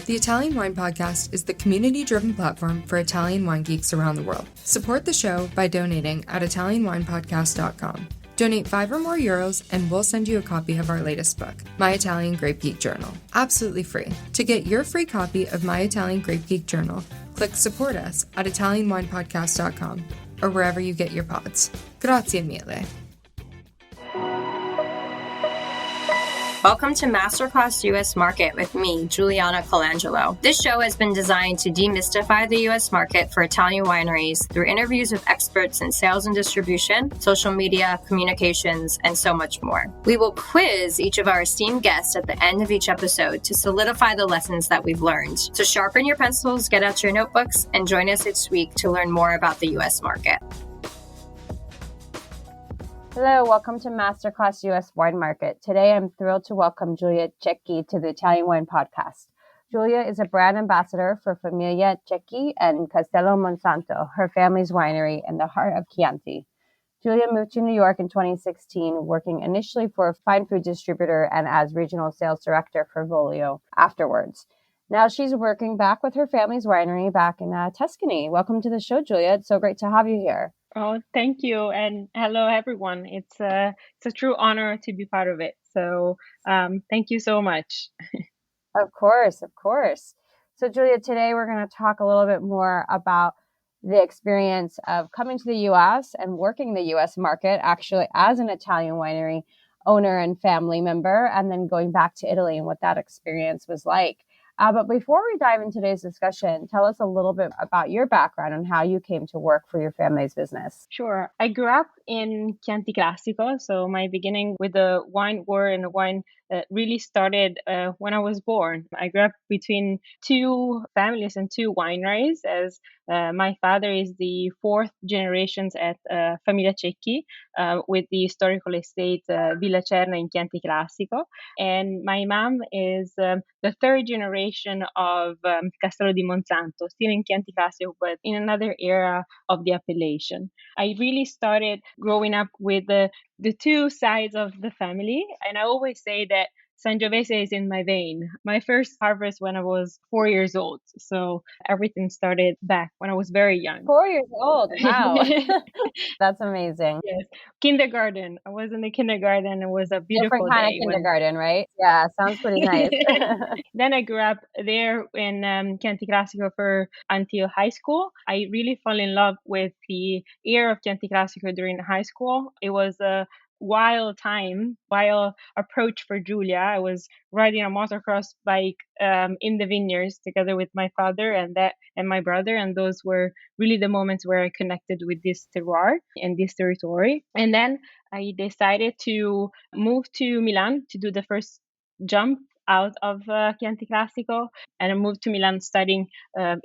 The Italian Wine Podcast is the community-driven platform for Italian wine geeks around the world. Support the show by donating at ItalianWinepodcast.com. Donate €5 or more and we'll send you a copy of our latest book, My Italian Grape Geek Journal, absolutely free. To get your free copy of My Italian Grape Geek Journal, click Support Us at ItalianWinepodcast.com or wherever you get your pods. Grazie mille. Welcome to Masterclass US Market with me, Juliana Colangelo. This show has been designed to demystify the US market for Italian wineries through interviews with experts in sales and distribution, social media, communications, and so much more. We will quiz each of our esteemed guests at the end of each episode to solidify the lessons that we've learned. So sharpen your pencils, get out your notebooks, and join us each week to learn more about the US market. Hello, welcome to Masterclass US Wine Market. Today, I'm thrilled to welcome Giulia Cecchi to the Italian Wine Podcast. Giulia is a brand ambassador for Famiglia Cecchi and Castello di Monsanto, her family's winery in the heart of Chianti. Giulia moved to New York in 2016, working initially for a fine food distributor and as regional sales director for Volio afterwards. Now she's working back with her family's winery back in Tuscany. Welcome to the show, Giulia. It's so great to have you here. Oh, thank you. And hello, everyone. It's a true honor to be part of it. So thank you so much. Of course. So Giulia, today we're going to talk a little bit more about the experience of coming to the U.S. and working the U.S. market, actually as an Italian winery owner and family member, and then going back to Italy and what that experience was like. But before we dive into today's discussion, tell us a little bit about your background and how you came to work for your family's business. Sure. I grew up in Chianti Classico. So my beginning with the wine world and the wine really started when I was born. I grew up between two families and two wineries, as my father is the fourth generation at Famiglia Cecchi with the historical estate Villa Cerna in Chianti Classico. And my mom is the third generation of Castello di Monsanto, still in Chianti Classico, but in another era of the appellation. I really started growing up with the two sides of the family. And I always say that Sangiovese is in my vein. My first harvest when I was 4 years old. So everything started back when I was very young. 4 years old. Wow. That's amazing. Yes. Kindergarten. I was in the kindergarten. It was a beautiful different kind day. Of kindergarten, right? Yeah, sounds pretty nice. Then I grew up there in Chianti Classico until high school. I really fell in love with the era of Chianti Classico during high school. It was a wild approach for Giulia. I was riding a motocross bike in the vineyards together with my father and my brother, and those were really the moments where I connected with this terroir and this territory. And then I decided to move to Milan to do the first jump out of Chianti Classico, and I moved to Milan studying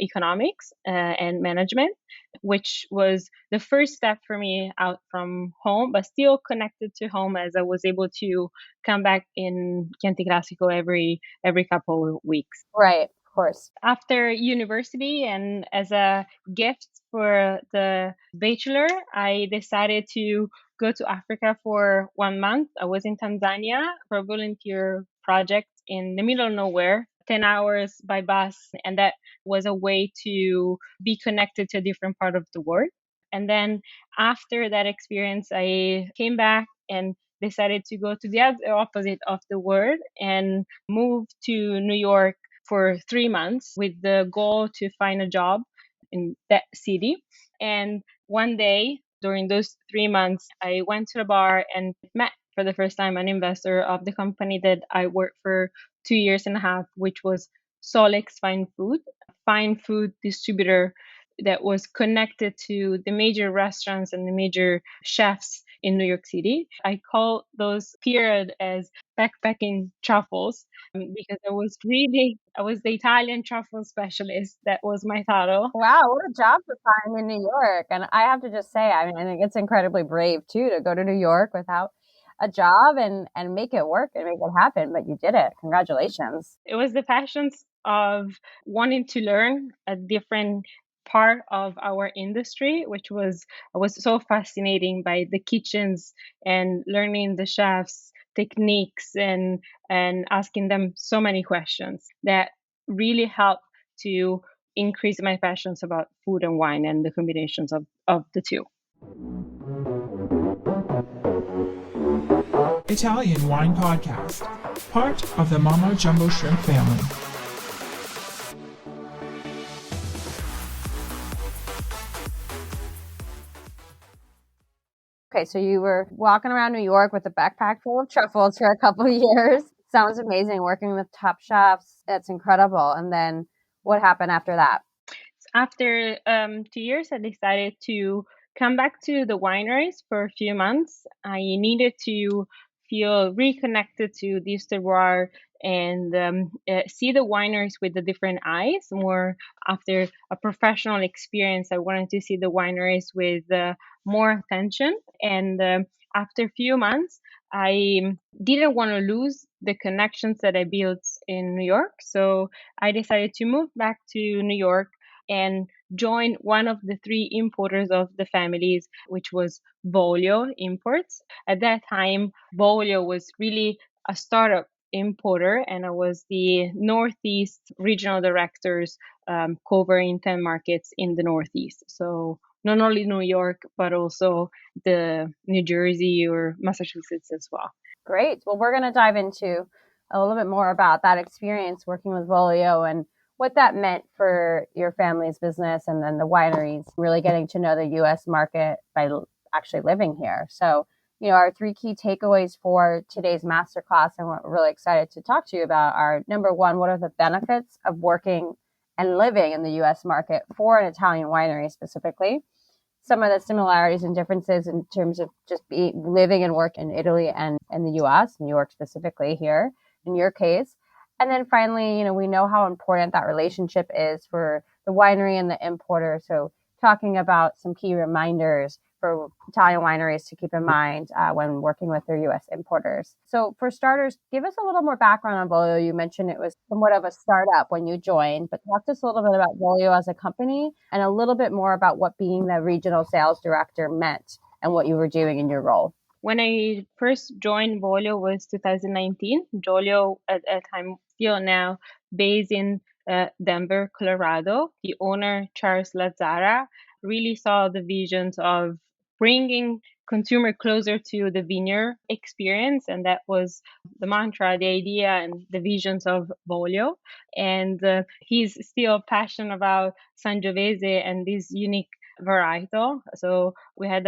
economics and management, which was the first step for me out from home, but still connected to home, as I was able to come back in Chianti Classico every couple of weeks. Right, of course. After university and as a gift for the bachelor, I decided to go to Africa for 1 month. I was in Tanzania for a volunteer project in the middle of nowhere, 10 hours by bus. And that was a way to be connected to a different part of the world. And then after that experience, I came back and decided to go to the other opposite of the world and move to New York for 3 months with the goal to find a job in that city. And one day during those 3 months, I went to the bar and met for the first time an investor of the company that I worked for 2 years and a half, which was Solex Fine Food distributor that was connected to the major restaurants and the major chefs in New York City. I call those period as backpacking truffles because I was the Italian truffle specialist. That was my title. Wow, what a job to find in New York. And I have to just say, I think it's incredibly brave too to go to New York without a job and make it work and make it happen. But you did it. Congratulations. It was the passions of wanting to learn a different part of our industry, which was so fascinating by the kitchens and learning the chefs techniques and asking them so many questions that really helped to increase my passions about food and wine and the combinations of the two. Italian Wine Podcast, part of the Mama Jumbo Shrimp family. Okay, so you were walking around New York with a backpack full of truffles for a couple of years. Sounds amazing, working with top chefs. That's incredible. And then what happened after that? After 2 years, I decided to come back to the wineries for a few months. I needed to feel reconnected to this terroir and see the wineries with the different eyes. More after a professional experience, I wanted to see the wineries with more attention. And after a few months, I didn't want to lose the connections that I built in New York. So I decided to move back to New York and join one of the three importers of the families, which was Voglio Imports. At that time, Voglio was really a startup importer, and I was the Northeast regional directors covering 10 markets in the Northeast. So not only New York, but also the New Jersey or Massachusetts as well. Great. Well, we're going to dive into a little bit more about that experience working with Voglio and what that meant for your family's business and then the wineries, really getting to know the U.S. market by actually living here. So, our three key takeaways for today's masterclass and what we're really excited to talk to you about are, number one, what are the benefits of working and living in the U.S. market for an Italian winery specifically? Some of the similarities and differences in terms of just living and work in Italy and in the U.S., New York specifically here, in your case. And then finally, we know how important that relationship is for the winery and the importer. So talking about some key reminders for Italian wineries to keep in mind when working with their U.S. importers. So for starters, give us a little more background on Voglio. You mentioned it was somewhat of a startup when you joined, but talk to us a little bit about Voglio as a company and a little bit more about what being the regional sales director meant and what you were doing in your role. When I first joined Voglio was 2019. Voglio at that time, still now based in Denver, Colorado. The owner, Charles Lazzara, really saw the visions of bringing consumer closer to the vineyard experience, and that was the mantra, the idea, and the visions of Voglio. And he's still passionate about Sangiovese and this unique varietal. So we had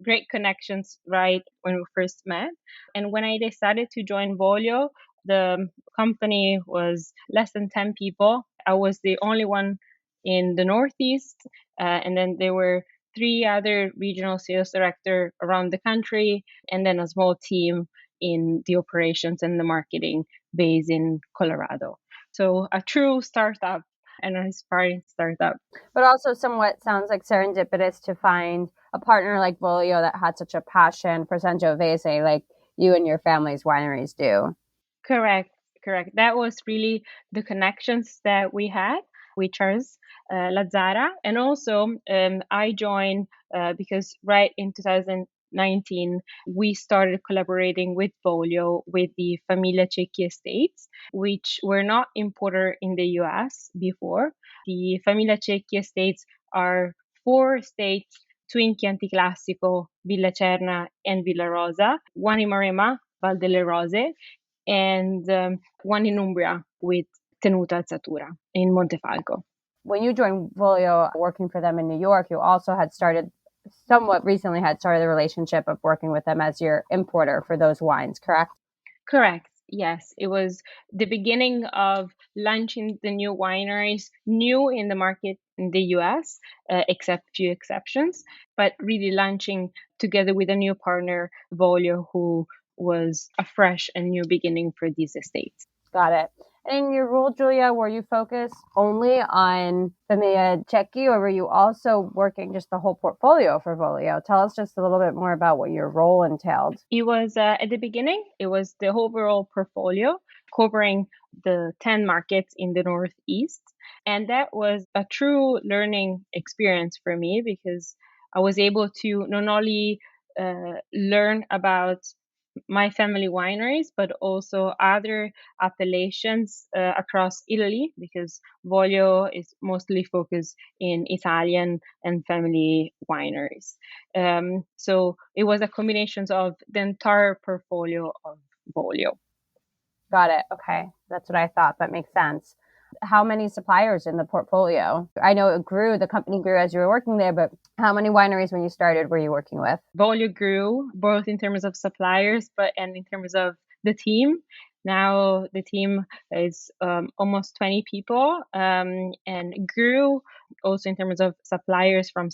great connections right when we first met. And when I decided to join Voglio, the company was less than 10 people. I was the only one in the Northeast. And then there were three other regional sales directors around the country, and then a small team in the operations and the marketing based in Colorado. So a true startup and an inspiring startup. But also somewhat sounds like serendipitous to find a partner like Voglio that had such a passion for Sangiovese like you and your family's wineries do. Correct. That was really the connections that we had with Charles Lazzara. And also I joined because right in 2019, we started collaborating with Voglio with the Famiglia Cecchi Estates, which were not importer in the US before. The Famiglia Cecchi Estates are 4 estates, two in Chianti Classico, Villa Cerna and Villa Rosa, one in Maremma, Val delle Rose, and one in Umbria with Tenuta Alzatura in Montefalco. When you joined Voglio working for them in New York, you also had somewhat recently the relationship of working with them as your importer for those wines, correct? Correct. Yes, it was the beginning of launching the new wineries, new in the market in the US, except few exceptions, but really launching together with a new partner, Voglio, who was a fresh and new beginning for these estates. Got it. And in your role, Giulia, were you focused only on Famiglia Cecchi, or were you also working just the whole portfolio for Voglio? Tell us just a little bit more about what your role entailed. It was at the beginning, it was the overall portfolio covering the 10 markets in the Northeast. And that was a true learning experience for me because I was able to not only learn about my family wineries, but also other appellations across Italy, because Voglio is mostly focused in Italian and family wineries. So it was a combination of the entire portfolio of Voglio. Got it. Okay. That's what I thought. That makes sense. How many suppliers in the portfolio? I know the company grew as you were working there, but how many wineries when you started were you working with? Voglio grew both in terms of suppliers, and in terms of the team. Now the team is almost 20 people, and grew also in terms of suppliers from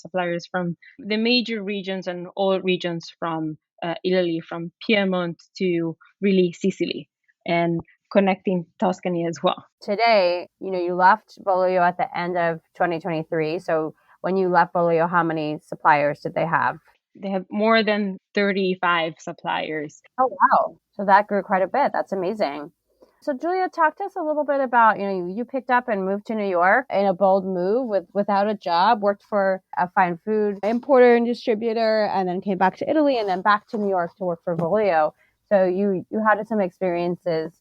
the major regions and all regions from Italy, from Piedmont to really Sicily, and connecting Tuscany as well. Today, you left Voglio at the end of 2023. So when you left Voglio, how many suppliers did they have? They have more than 35 suppliers. Oh, wow. So that grew quite a bit. That's amazing. So Giulia, talk to us a little bit about, you picked up and moved to New York in a bold move without a job, worked for a fine food importer and distributor, and then came back to Italy and then back to New York to work for Voglio. So you had some experiences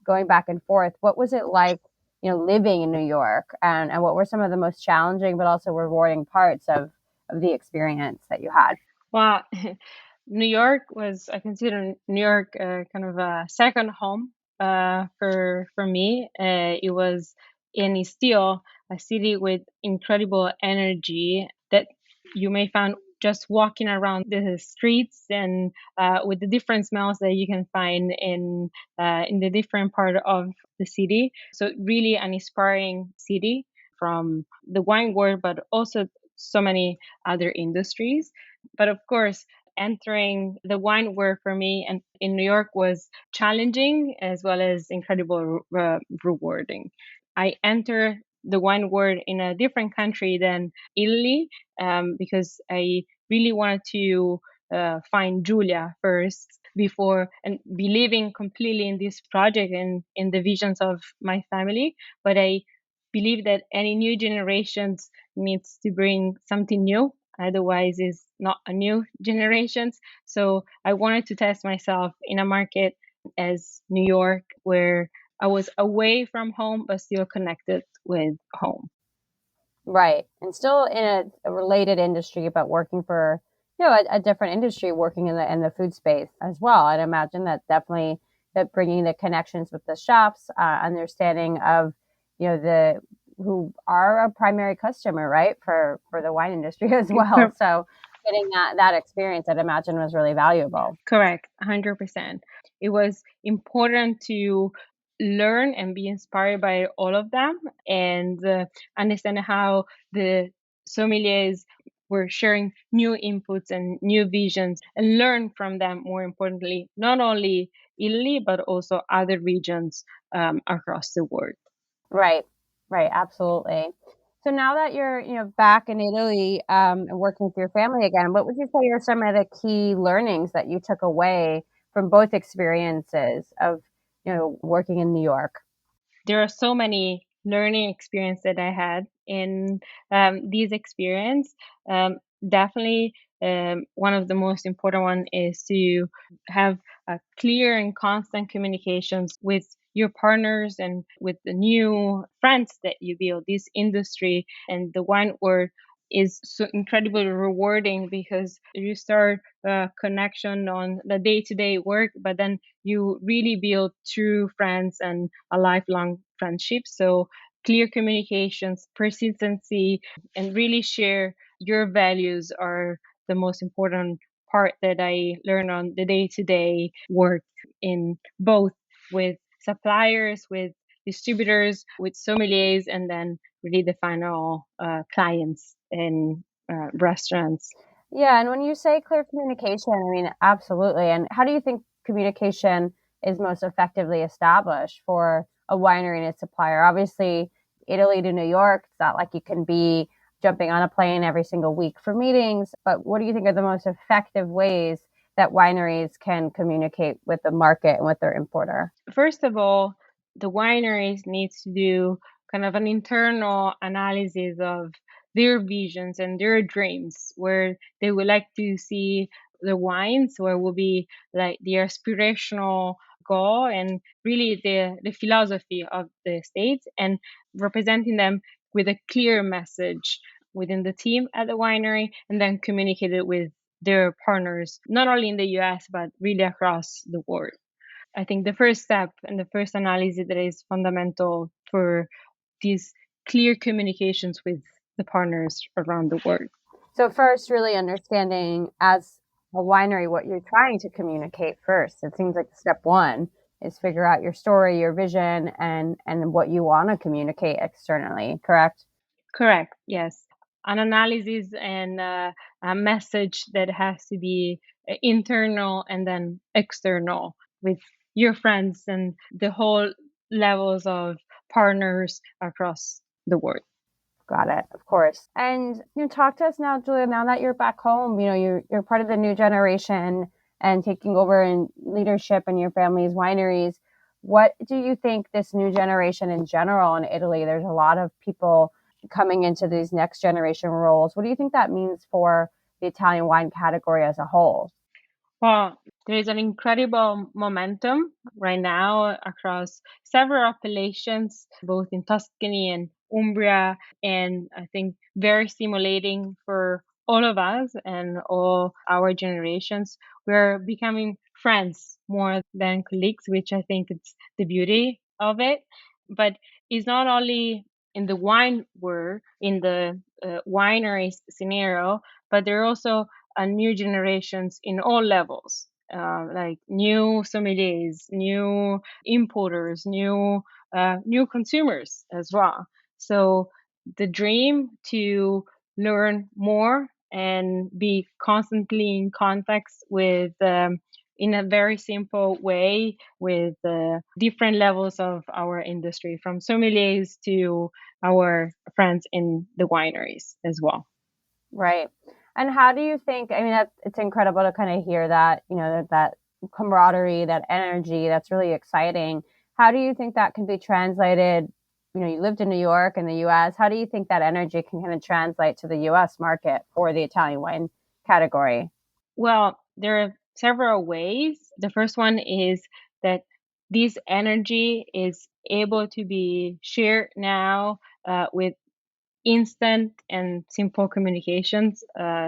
going back and forth. What was it like, living in New York, and what were some of the most challenging but also rewarding parts of the experience that you had? Well, I consider New York kind of a second home for me. It was and is still a city with incredible energy that you may find just walking around the streets, and with the different smells that you can find in the different part of the city. So really an inspiring city from the wine world, but also so many other industries. But of course, entering the wine world for me and in New York was challenging as well as incredible rewarding. I entered the wine world in a different country than Italy, because I really wanted to find Giulia first before and believing completely in this project and in the visions of my family. But I believe that any new generations needs to bring something new, otherwise is not a new generations. So I wanted to test myself in a market as New York, where I was away from home but still connected with home. Right. And still in a related industry, but working for, a different industry, working in the food space as well. I'd imagine that definitely that bringing the connections with the shops, understanding of, who are a primary customer, right, for the wine industry as well. So getting that experience, I'd imagine, was really valuable. Correct, 100%. It was important to learn and be inspired by all of them, and understand how the sommeliers were sharing new inputs and new visions, and learn from them, more importantly, not only Italy, but also other regions across the world. Right, right, absolutely. So now that you're, back in Italy, and working with your family again, what would you say are some of the key learnings that you took away from both experiences of, working in New York? There are so many learning experience that I had in these experience. Definitely, one of the most important one is to have a clear and constant communications with your partners and with the new friends that you build. This industry and the wine world is so incredibly rewarding, because you start a connection on the day-to-day work, but then you really build true friends and a lifelong friendship. So clear communications, persistency, and really share your values are the most important part that I learn on the day-to-day work, in both with suppliers, with distributors, with sommeliers, and then really the final clients in restaurants. Yeah, and when you say clear communication, I mean, absolutely. And how do you think communication is most effectively established for a winery and its supplier? Obviously, Italy to New York, it's not like you can be jumping on a plane every single week for meetings, but what do you think are the most effective ways that wineries can communicate with the market and with their importer? First of all, the wineries needs to do kind of an internal analysis of their visions and their dreams, where they would like to see the wines, where will be like the aspirational goal and really the philosophy of the states, and representing them with a clear message within the team at the winery, and then communicate it with their partners, not only in the US, but really across the world. I think the first step and the first analysis that is fundamental for these clear communications with the partners around the world. So first, really understanding as a winery what you're trying to communicate first. It seems like step one is figure out your story, your vision, and what you want to communicate externally, correct? Correct, yes. An analysis and a message that has to be internal and then external with your friends and the whole levels of partners across the world. Got it, of course. And talk to us now, Julia. Now that you're back home, you're part of the new generation and taking over in leadership in your family's wineries. What do you think this new generation in general in Italy? There's a lot of people coming into these next generation roles. What do you think that means for the Italian wine category as a whole? Well, there is an incredible momentum right now across several appellations, both in Tuscany and Umbria, and I think very stimulating for all of us and all our generations. We're becoming friends more than colleagues, which I think it's the beauty of it. But it's not only in the wine world, in the winery scenario, but there are also new generations in all levels, like new sommeliers, new importers, new consumers as well. So the dream to learn more and be constantly in context with in a very simple way with different levels of our industry, from sommeliers to our friends in the wineries as well. Right. And how do you think, it's incredible to kind of hear that, that camaraderie, that energy, that's really exciting. How do you think that can be translated? You lived in New York and the US. How do you think that energy can kind of translate to the US market for the Italian wine category? Well, there are several ways. The first one is that this energy is able to be shared now with instant and simple communications.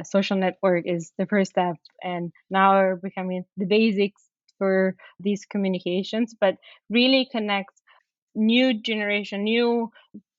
Social network is the first step, and now are becoming the basics for these communications, but really connect new generation, new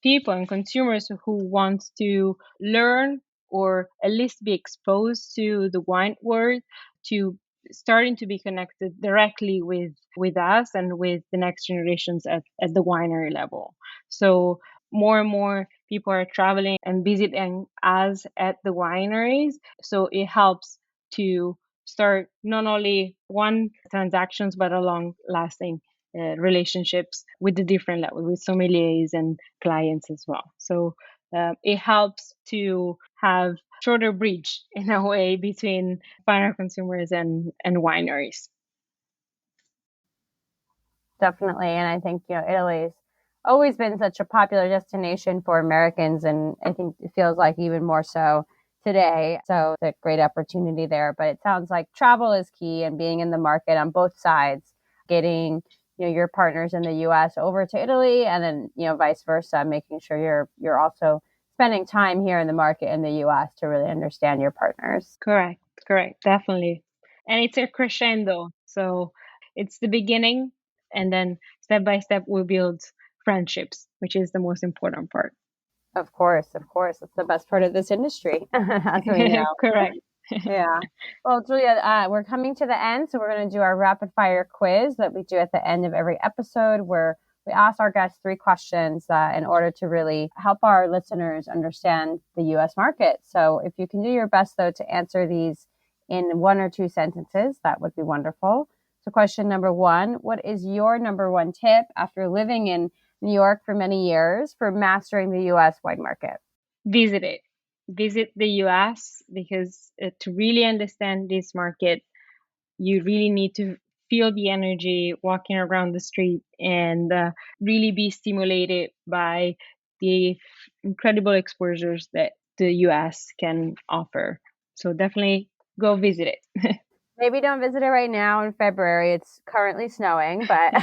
people and consumers who want to learn or at least be exposed to the wine world, to starting to be connected directly with us and with the next generations at the winery level. So more and more people are traveling and visiting us at the wineries. So it helps to start not only one transactions, but a long lasting relationships with the different levels, with sommeliers and clients as well. So it helps to have shorter bridge in a way between final consumers and wineries. Definitely. And I think, Italy's always been such a popular destination for Americans. And I think it feels like even more so today. So it's a great opportunity there. But it sounds like travel is key and being in the market on both sides, getting your partners in the US over to Italy, and then vice versa, making sure you're also spending time here in the market in the US to really understand your partners. Correct, definitely. And it's a crescendo. So it's the beginning, and then step by step we build friendships, which is the most important part. Of course. It's the best part of this industry, as we know. Correct. Yeah. Well, Julia, we're coming to the end, so we're going to do our rapid fire quiz that we do at the end of every episode, where we ask our guests 3 questions in order to really help our listeners understand the U.S. market. So if you can do your best, though, to answer these in 1 or 2 sentences, that would be wonderful. So question number 1, what is your number 1 tip after living in New York for many years for mastering the U.S. wine market? Visit the US, because to really understand this market, you really need to feel the energy walking around the street and really be stimulated by the incredible exposures that the US can offer. So definitely go visit it. Maybe don't visit it right now in February. It's currently snowing, but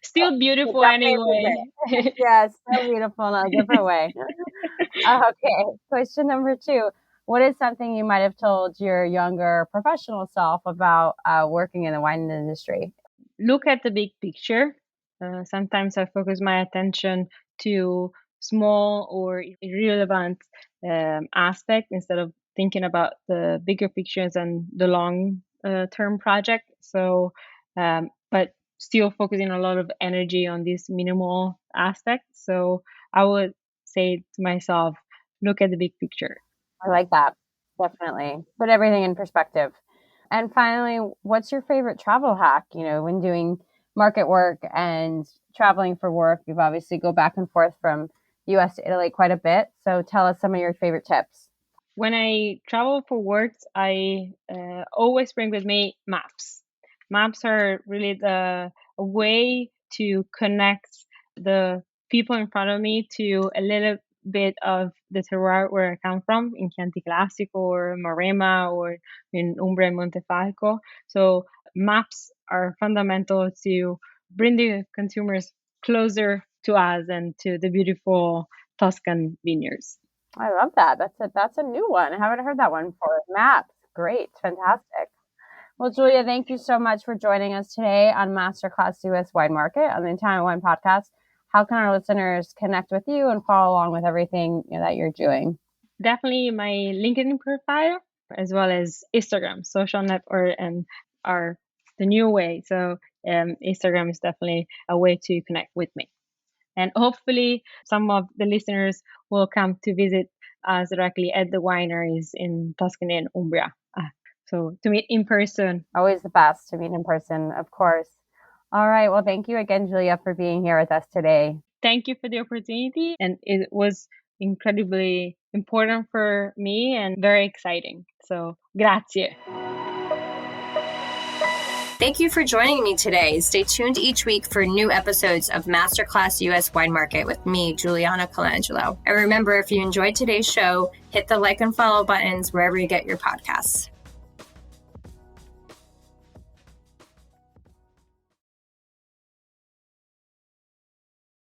Still beautiful definitely anyway. visit. Yeah, it's so beautiful in a different way. Okay, question number 2. What is something you might have told your younger professional self about working in the wine industry? Look at the big picture. Sometimes I focus my attention to small or irrelevant aspect instead of thinking about the bigger pictures and the long term project. So, but still focusing a lot of energy on this minimal aspect. So I would say to myself, look at the big picture. I like that. Definitely. Put everything in perspective. And finally, what's your favorite travel hack? When doing market work and traveling for work, you've obviously go back and forth from US to Italy quite a bit. So tell us some of your favorite tips. When I travel for work, I always bring with me maps. Maps are really a way to connect the people in front of me to a little bit of the terroir where I come from, in Chianti Classico or Maremma or in Umbria and Montefalco. So maps are fundamental to bring the consumers closer to us and to the beautiful Tuscan vineyards. I love that. That's a new one. I haven't heard that one before. Maps. Great. Fantastic. Well, Giulia, thank you so much for joining us today on Masterclass US Wine Market on the Italian Wine Podcast. How can our listeners connect with you and follow along with everything that you're doing? Definitely my LinkedIn profile, as well as Instagram, social network, and are the new way. So Instagram is definitely a way to connect with me. And hopefully some of the listeners will come to visit us directly at the wineries in Tuscany and Umbria. So to meet in person. Always the best to meet in person, of course. All right. Well, thank you again, Giulia, for being here with us today. Thank you for the opportunity. And it was incredibly important for me and very exciting. So grazie. Thank you for joining me today. Stay tuned each week for new episodes of Masterclass US Wine Market with me, Juliana Colangelo. And remember, if you enjoyed today's show, hit the like and follow buttons wherever you get your podcasts.